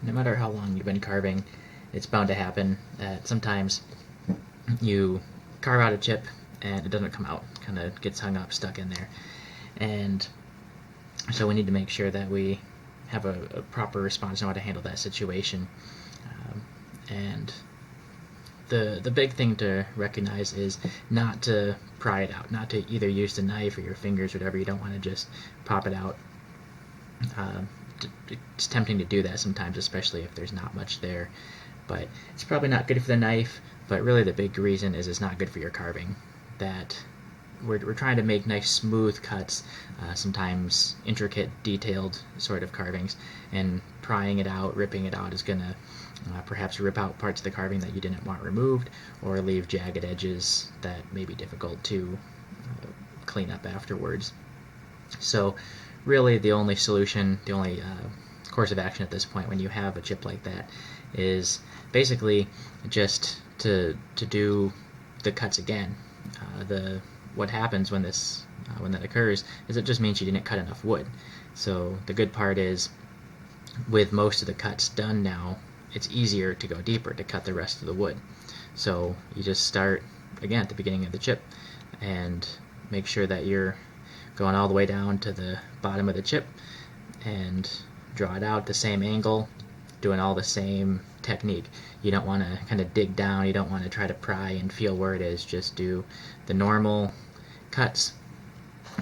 no matter how long you've been carving, it's bound to happen that sometimes you carve out a chip and it doesn't come out, kind of gets hung up, stuck in there. And so we need to make sure that we have a proper response, know how to handle that situation. And the big thing to recognize is not to pry it out, not to either use the knife or your fingers, whatever. You don't want to just pop it out. It's tempting to do that sometimes, especially if there's not much there. But it's probably not good for the knife, but really the big reason is it's not good for your carving. That we're trying to make nice smooth cuts, sometimes intricate, detailed sort of carvings, and prying it out, ripping it out is going to perhaps rip out parts of the carving that you didn't want removed, or leave jagged edges that may be difficult to clean up afterwards. So really the only solution, the only course of action at this point when you have a chip like that is basically just to do the cuts again. What happens when that occurs is it just means you didn't cut enough wood. So the good part is, with most of the cuts done now, it's easier to go deeper to cut the rest of the wood. So you just start again at the beginning of the chip and make sure that you're going all the way down to the bottom of the chip and draw it out the same angle, doing all the same technique. You don't want to kind of dig down, you don't want to try to pry and feel where it is. Just do the normal cuts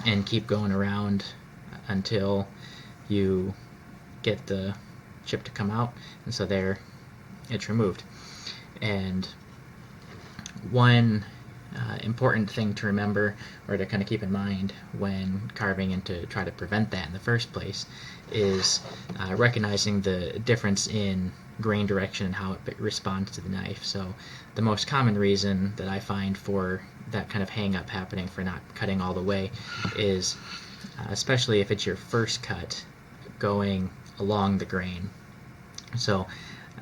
and keep going around until you get the chip to come out, and so there it's removed. And one important thing to remember, or to kind of keep in mind when carving and to try to prevent that in the first place, is recognizing the difference in grain direction and how it responds to the knife. So the most common reason that I find for that kind of hang up happening, for not cutting all the way, is especially if it's your first cut, going along the grain. So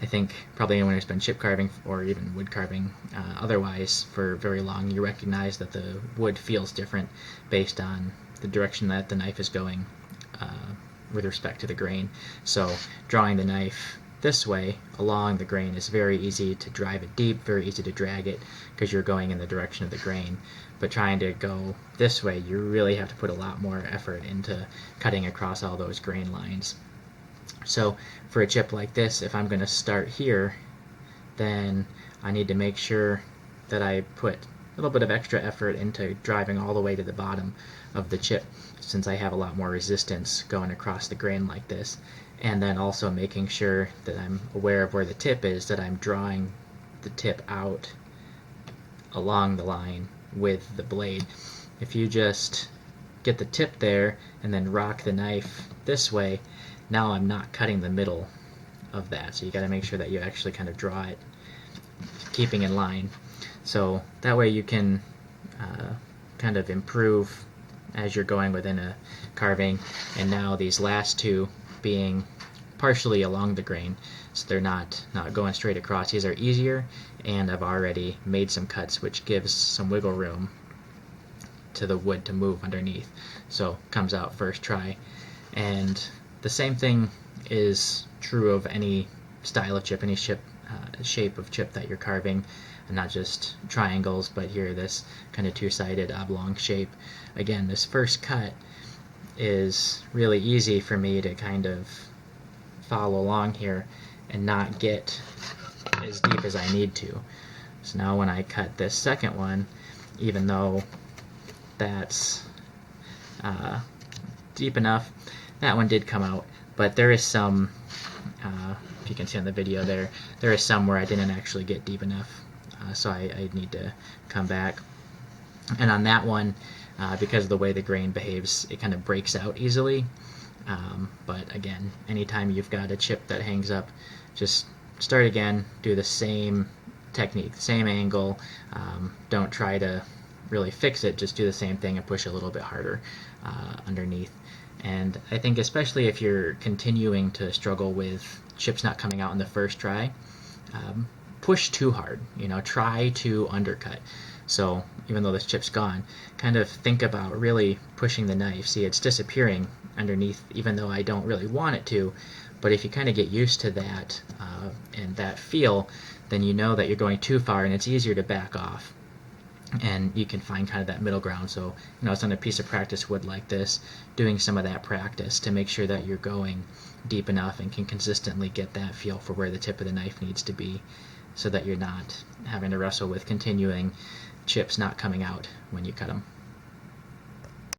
I think probably anyone who's been chip carving or even wood carving otherwise for very long, you recognize that the wood feels different based on the direction that the knife is going with respect to the grain. So drawing the knife this way along the grain is very easy to drive it deep, very easy to drag it because you're going in the direction of the grain. But trying to go this way, you really have to put a lot more effort into cutting across all those grain lines. So for a chip like this, if I'm going to start here, then I need to make sure that I put a little bit of extra effort into driving all the way to the bottom of the chip, since I have a lot more resistance going across the grain like this. And then also making sure that I'm aware of where the tip is, that I'm drawing the tip out along the line with the blade. If you just get the tip there and then rock the knife this way, now I'm not cutting the middle of that. So you got to make sure that you actually kind of draw it, keeping in line. So that way you can kind of improve as you're going within a carving. And now these last two being partially along the grain, so they're not going straight across. These are easier, and I've already made some cuts, which gives some wiggle room to the wood to move underneath. So comes out first try. And the same thing is true of any style of chip, any shape of chip that you're carving, and not just triangles, but here this kind of two-sided oblong shape. Again, this first cut is really easy for me to kind of follow along here and not get as deep as I need to. So now when I cut this second one, even though that's deep enough, that one did come out, but there is some, if you can see on the video there is some where I didn't actually get deep enough, so I need to come back. And on that one, because of the way the grain behaves, it kind of breaks out easily. But again, anytime you've got a chip that hangs up, just start again, do the same technique, same angle. Don't try to really fix it, just do the same thing and push a little bit harder underneath. And I think especially if you're continuing to struggle with chips not coming out in the first try, push too hard, try to undercut. So even though this chip's gone, kind of think about really pushing the knife. See, it's disappearing underneath, even though I don't really want it to, But if you kind of get used to that and that feel, then you know that you're going too far, and it's easier to back off. And you can find kind of that middle ground. So, it's on a piece of practice wood like this, doing some of that practice to make sure that you're going deep enough and can consistently get that feel for where the tip of the knife needs to be, so that you're not having to wrestle with continuing chips not coming out when you cut them.